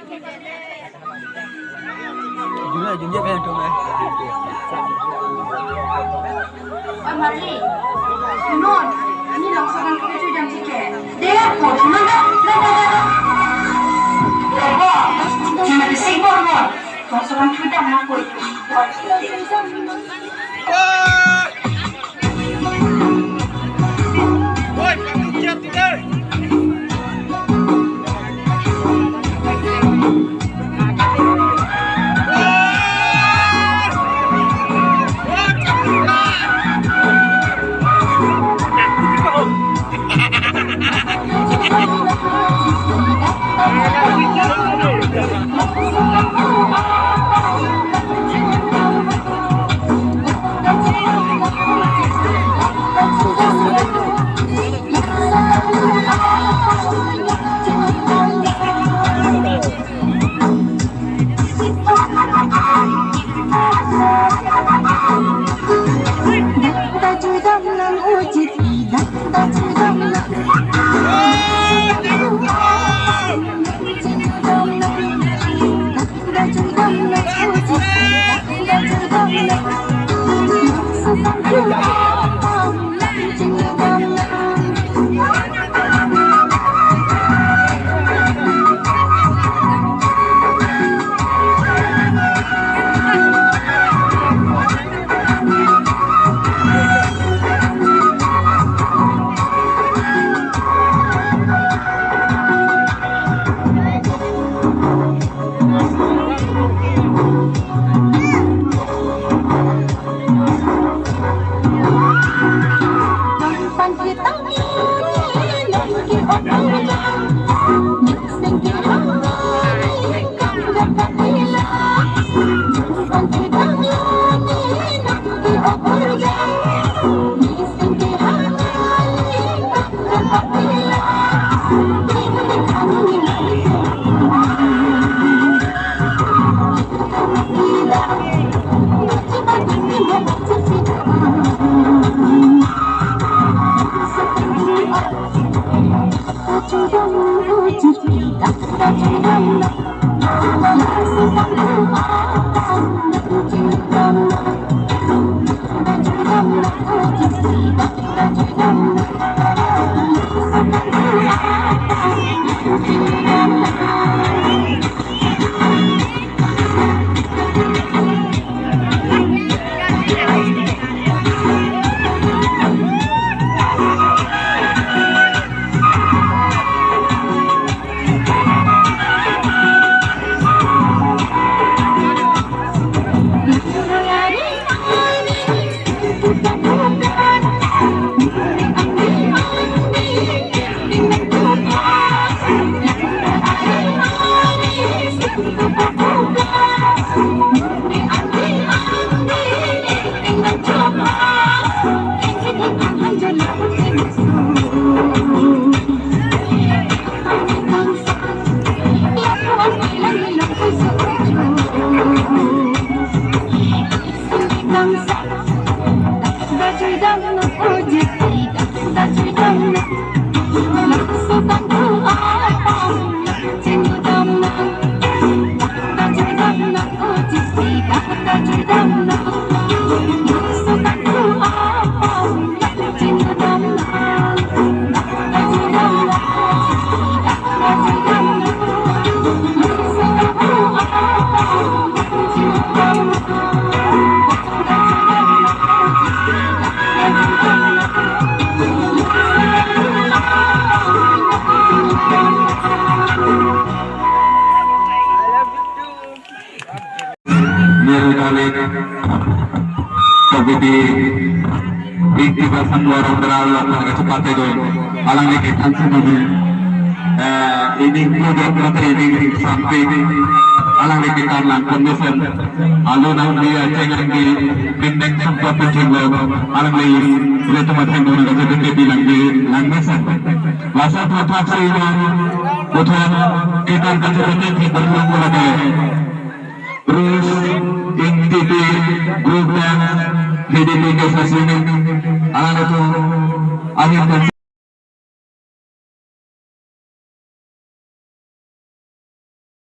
Junjak kan tuh mah. Oi Marli, Nun, ini langsung ke cuci jam tiket. Dia kok cuma cuma disebut Nun. Langsung cuci jam aku. Oi, pamuknya tidak. Iktibasan warung terlalu cepat itu alang dikit ini kemudian berarti ini sampai alang dikit alang kondisi alun dia cengang di bintang sempat penjenglo alang lagi dia cuma cengang dengan jadi bilang di langgasan masa terpaksa ini betul kita akan seperti di berulang lagi terus NTB grup dan PDP Desa Sini alang itu akhir